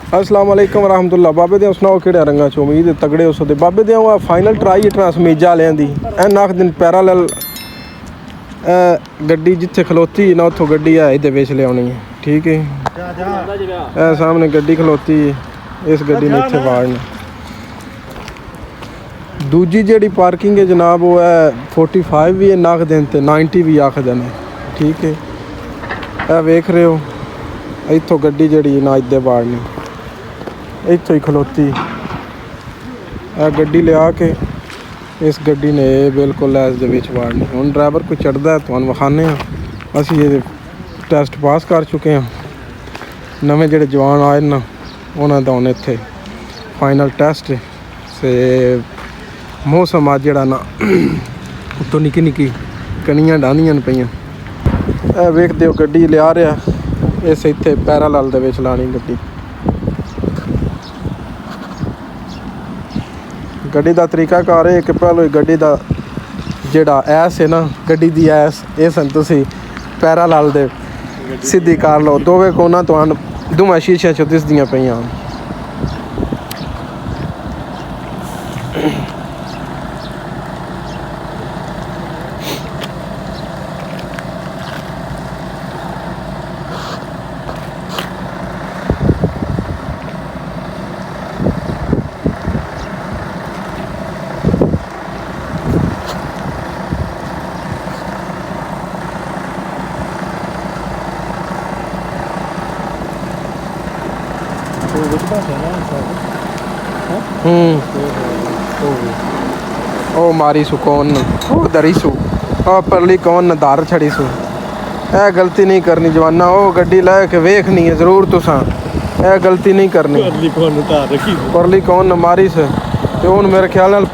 अस्सलाम वालेकुम रहमतुल्लाह। बाबे दे सुनाओ केड़े रंगा च उम्मीद तगड़े उस दे बाबे दे फाइनल ट्राई ट्रांसमीजा वालियां दी ए नख दिन पैरालल गड्डी जिथे खलोती ना उथों गड्डी है इधर बेच लियानी है। ठीक है ए सामने गड्डी खलोती इस गड्डी ने इत्थे वाड़ना। दूजी जेड़ी पार्किंग है जनाब वो है 45 भी है नख दिन ते 90 भी आखदे ने। ठीक है ए वेख रहे हो इत्थों गड्डी जेड़ी ना इधर वाड़नी इत्थों ही खलोती गड्डी लिया के इस गड्डी ने बिल्कुल लैस दे विच वाड़नी। हुण ड्राइवर कोई चढ़दा है तुहानूं विखाने असीं ये टैस्ट पास कर चुके हैं। नवें जेह्ड़े जवान आए ना उन्हां दा हुण इत्थे फाइनल टेस्ट ते मौसम अज जेह्ड़ा ना उत्तों निक्की निक्की कनियां डाहनियां पईयां वेखदे हो गड्डी लिया रहा इस इत्थे पैरालल दे विच लानी गड्डी। गड्डी का तरीका कार है कि पहले गड्डी का जोड़ा ऐस है ना गड्डी की ऐस ये सन तुसी पैरालल दे सीधी कार लो दोवें कोना तो दोवें शीशे चो दिसदियां पईयां। ओ मारी सु कौन ओ दरी सु ओ परली कौन धार छड़ी सु ए गलती नहीं करनी जवाना। ओ गड्डी लै के वेखनी है जरूर तुसां ए गलती नहीं करनी। परली कौन न मारी से ते हुण मेरे ख्याल नाल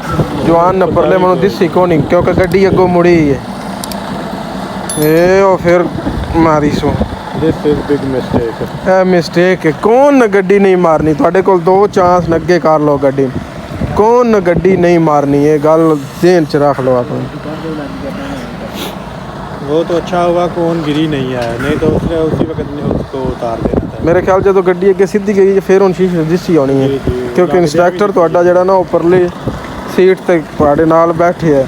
जवान न परले मैनूं दिसी कोनी क्योंकि गड्डी अगों मुड़ी है ए ओ फिर मारी सु। This is big mistake a mistake है। कौन न गड्डी नहीं मारनी तुहाडे कोल दो चांस अगे कर लो गड्डी कौन न गड्डी नहीं मारनी ये गल ज़हन च रख लो अपने। वो तो अच्छा हुआ कौन गिरी नहीं आया नहीं तो उसने उसी वक्त उसको उतार देना था। मेरे ख्याल जो गड्डी अगे सीधी गई फिर हुण शीशे दिसी आनी है क्योंकि इंस्ट्रक्टर तुहाडा जेहड़ा ना उपरली सीट ते तुहाडे नाल बैठे है।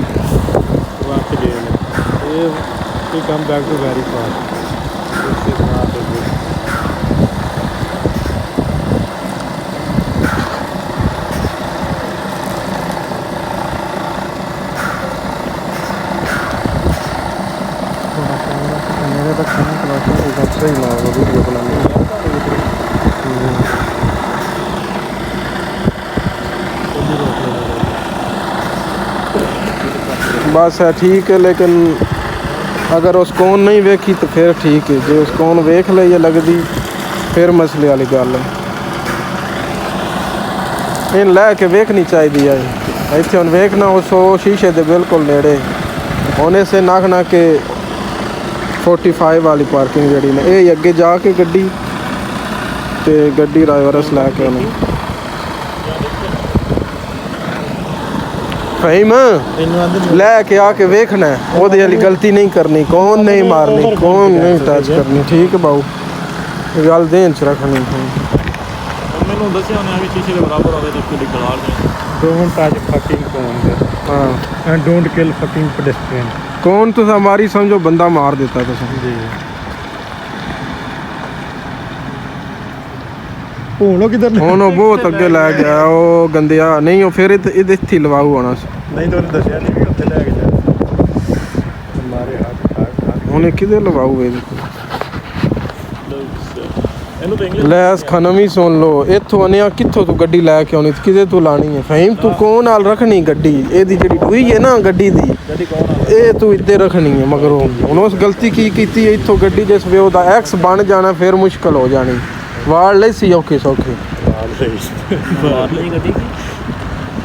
Come back to very fast. बस है ठीक है लेकिन अगर उस कौन नहीं वेखी तो फिर ठीक है जो उस कौन वेख ले ये लगती फिर मसले वाली गल है। इन लै के वेखनी चाहिए है इत्थे हुण वेखना उस शीशे दे बिल्कुल नेड़े होने से नाखना के 45 वाली पार्किंग जी ने ये अगे जाके गड्डी ते गड्डी ड्राइवरस लैके उन्हें फहीम लैके आके वेखना है ओहदे वाली गलती नहीं करनी कौन नहीं मारनी कौन नहीं टच करनी। ठीक है बाबू गल ध्यान च रखनी। हाँ डोंट किल फकिंग पेडेस्ट्रियन कौन तो हमारी समझो बंदा मार देता तो जी हुण किधर हुण बहुत अगे लै गया वो गंदिया नहीं वो फिर इधर थी लवाऊ होना नहीं तो दसिया नहीं भी उत्थे लै गया हमारे हाथ हुण किधर लवाऊ है लैस खाना भी सुन लो इत्थों आने कित्थों तू गड्डी लैके आनी किते तू लानी है फहीम तू कौन नाल रखनी गड्डी एदी जेड़ी डूई है ना गड्डी दी ए तू इधर रखनी है मगर हुण उस गलती की कीती इत्थों गड्डी जिस वे ओदा एक्स बन जाना फिर मुश्किल हो जानी वाड़ ले सी औखे सौखे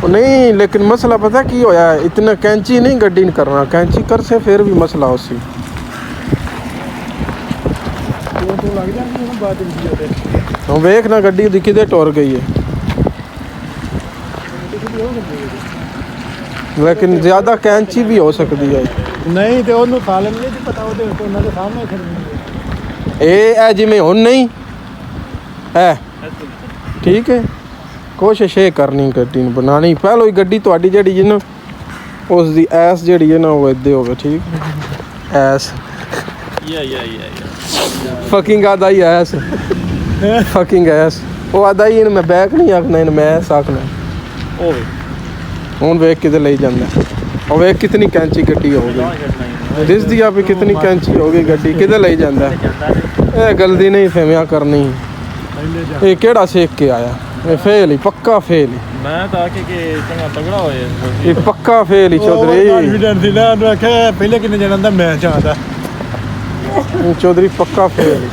नहीं लेकिन मसला पता की होया इतना कैंची नहीं गड्डी नहीं करना कैंची कर से फिर भी मसला उसी वेख ना गड्डी दी किधर टुर गई है लेकिन ज़्यादा कैंची भी हो सकती है नहीं तो उन्होंने सालन नहीं पता वो तो सामने ए जिमें हुण नहीं है ਠੀਕ ਹੈ ਕੋਸ਼ਿਸ਼ ਇਹ ਕਰਨੀ ਗੱਡੀ ਨੂੰ ਬਣਾਉਣੀ ਪਹਿਲੋਂ ਹੀ ਗੱਡੀ ਤੁਹਾਡੀ ਜਿਹੜੀ ਹੈ ਨਾ ਉਸ ਦੀ ਐਸ ਜਿਹੜੀ ਹੈ ਨਾ ਉਹ ਇੱਦਾਂ ਹੋਵੇ ਠੀਕ ਐਸ ਫਕਿੰਗ ਆਦਾ ਹੀ ਐਸ ਫਕਿੰਗ ਐਸ ਉਹ ਆਦਾ ਹੀ ਇਹਨੂੰ ਮੈਂ ਬੈਕ ਨਹੀਂ ਆਖਣਾ ਇਹਨੂੰ ਮੈਂ ਐਸ ਆਖਣਾ ਉਹ ਹੁਣ ਵੇਖ ਕਿਤੇ ਲਈ ਜਾਂਦਾ ਉਹ ਵੇਖ ਕਿਤਨੀ ਕੈਂਚੀ ਗੱਡੀ ਹੋ ਗਈ ਦਿਸਦੀ ਆ ਵੀ ਕਿਤਨੀ ਕੈਂਚੀ ਹੋ ਗਈ ਗੱਡੀ ਕਿਤੇ ਲਈ ਜਾਂਦਾ ਇਹ ਗਲਤੀ ਨਹੀਂ ਫਹਿਮਿਆ ਕਰਨੀ ਇਹ ਕਿਹੜਾ ਸੇਕ ਕੇ ਆਇਆ ਇਹ ਫੇਲ ਹੀ ਪੱਕਾ ਫੇਲ ਹੀ ਮੈਂ ਤਾਂ ਕਿ ਚੰਗਾ ਤਗੜਾ ਹੋਏ ਇਹ ਪੱਕਾ ਫੇਲ ਹੀ ਚੌਧਰੀ ਕੌਨਫੀਡੈਂਸ ਸੀ ਨਾ ਉਹਨੂੰ ਆਖਿਆ ਪਹਿਲੇ ਕਿੰਨੇ ਜਣਾਂ ਦਾ ਮੈਚ ਆਉਂਦਾ ਚੌਧਰੀ ਪੱਕਾ ਫੇਲ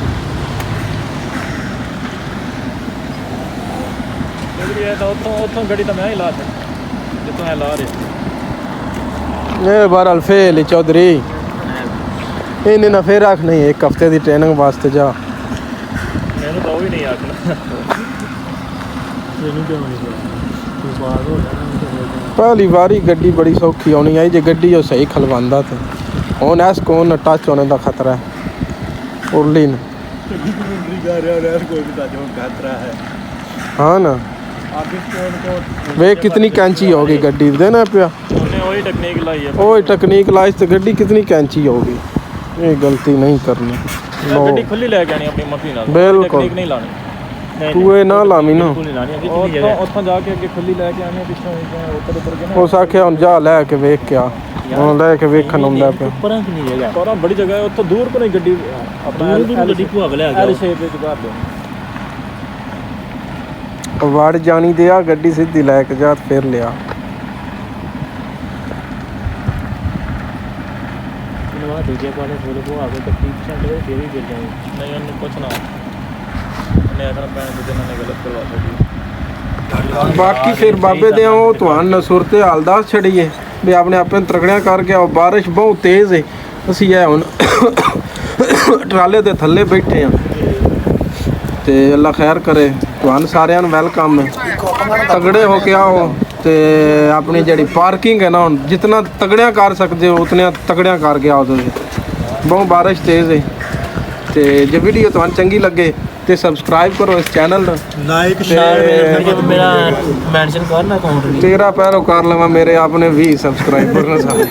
ਇਹ ਤਾਂ ਉੱਥੋਂ ਗੱਡੀ ਤਾਂ ਮੈਂ ਹੀ ਲਾ ਦਿੱਤੀ ਜਿੱਥੋਂ ਐ ਲਾ ਰਿਹਾ ਇਹ ਬਹਰਹਾਲ ਫੇਲ ਹੀ ਚੌਧਰੀ ਇਹਨੇ ਨਾ ਫੇਰ ਆਖ ਨਹੀਂ ਇੱਕ ਹਫਤੇ ਦੀ ਟ੍ਰੇਨਿੰਗ ਵਾਸਤੇ ਜਾ ਮੈਨੂੰ ਤਾਂ ਉਹ ਵੀ ਨਹੀਂ ਆਖਣਾ ਇਹਨੂੰ ਕਿਉਂ ਨਹੀਂ ਤੂੰ ਬਾਹਰ ਹੋ ਜਾਣਾ ਪਹਿਲੀ ਵਾਰੀ ਗੱਡੀ ਬੜੀ ਸੌਖੀ ਆਉਣੀ ਆਈ ਜੇ ਗੱਡੀ ਉਹ ਸਹੀ ਖਲਵਾਉਂਦਾ ਤੇ ਹੁਣ ਐਸ ਕੋਨ ਟੱਚ ਹੋਣੇ ਦਾ ਖਤਰਾ ਹੈ ਉਰਲੀ ਨੂੰ हाँ ना वे कितनी कैंची होगी गड्डी देना पिया वही टेक्निक लाई है वही टेक्निक लाई तो गड्डी कितनी कैंची होगी ये गलती नहीं करनी गड्डी खुली लेके आनी अपनी मर्जी नाल बिल्कुल टेक्निक नहीं लानी तू ये ना लामी ना ਉੱਥੋਂ ਜਾ ਕੇ ਅੱਗੇ ਖੁੱਲੀ ਲੈ ਕੇ ਆਣੀ ਪਿੱਛੋਂ ਉੱਪਰ ਕੇ ਉਸ ਆਖਿਆ ਹੁਣ ਜਾ ਲੈ ਕੇ ਵੇਖ ਕੇ ਆ ਹੁਣ ਲੈ ਕੇ ਵੇਖਣ ਆਉਂਦਾ ਪਿਆ ਪਰਾਂ ਕਿ ਨਹੀਂ ਹੈਗਾ ਪਰਾਂ ਬੜੀ ਜਗ੍ਹਾ ਹੈ ਉੱਥੋਂ ਦੂਰ ਤੋਂ ਨਹੀਂ ਗੱਡੀ ਆਪਣਾ ਗੱਡੀ ਭੁਆਗ ਲਿਆ ਗਿਆ ਐਲ ਸ਼ੇਪ ਵਿੱਚ ਕਰ ਦਿਓ ਵੜ ਜਾਣੀ ਦੇ ਆ ਗੱਡੀ ਸਿੱਧੀ ਲੈ ਕੇ ਜਾ ਫਿਰ ਲਿਆ ਨਵਾਂ ਦੂਜੇ ਪਾਸੇ ਫੁੱਲ ਭੁਆਗ ਕੇ 30% ਦੇ ਫੇਰ ਹੀ ਗਿਰ ਜਾਏ ਨਹੀਂ ਉਹਨੂੰ ਕੁਛ ਨਾ ਉਹਨੇ ਆਖਣਾ ਪੈਣ ਤੇ ਇਹਨਾਂ ਨੇ ਗਲਤ ਕਰਵਾ ਦਿੱਤੀ ਬਾਕੀ ਫਿਰ ਬਾਬੇ ਦੇ ਉਹ ਤੁਹਾਨੂੰ ਸੁਰਤੇ ਹਾਲ ਦੱਸ ਛੜੀਏ ਵੀ ਆਪਣੇ ਆਪੇ ਤਰਕੜਿਆਂ ਕਰ ਗਿਆ ਉਹ ਬਾਰਿਸ਼ ਬਹੁਤ ਤੇਜ਼ ਹੈ ਅਸੀਂ ਇਹ ਹੁਣ ਟਰਾਲੇ ਦੇ ਥੱਲੇ ਬੈਠੇ ਆ ਤੇ ਅੱਲਾ ਖੈਰ ਕਰੇ ਤੁਹਾਨੂੰ ਸਾਰਿਆਂ ਨੂੰ ਵੈਲਕਮ ਹੈ ਤਗੜੇ ਹੋ ਕੇ ਆਓ ਤੇ ਆਪਣੀ ਜਿਹੜੀ ਪਾਰਕਿੰਗ ਹੈ ਨਾ ਹੁਣ ਜਿੰਨਾ ਤਗੜਿਆਂ ਕਰ ਸਕਦੇ ਹੋ ਉਤਨਾ ਤਗੜਿਆਂ ਕਰ ਕੇ ਆਓ ਤੁਸੀਂ ਬਹੁਤ ਬਾਰਿਸ਼ ਤੇਜ਼ ਹੈ ਤੇ ਜੇ ਵੀਡੀਓ ਤੁਹਾਨੂੰ ਚੰਗੀ ਲੱਗੇ ਤੇ ਸਬਸਕ੍ਰਾਈਬ ਕਰੋ ਇਸ ਚੈਨਲ ਨੂੰ ਲਾਈਕ ਸ਼ੇਅਰ ਮੇਰਾ ਮੈਂਸ਼ਨ ਕਰਨਾ ਅਕਾਊਂਟ ਤੇਰਾ ਪੈਰੋ ਕਰ ਲਵਾਂ ਮੇਰੇ ਆਪਨੇ 20 ਸਬਸਕ੍ਰਾਈਬਰ ਨੇ ਸਾਰੇ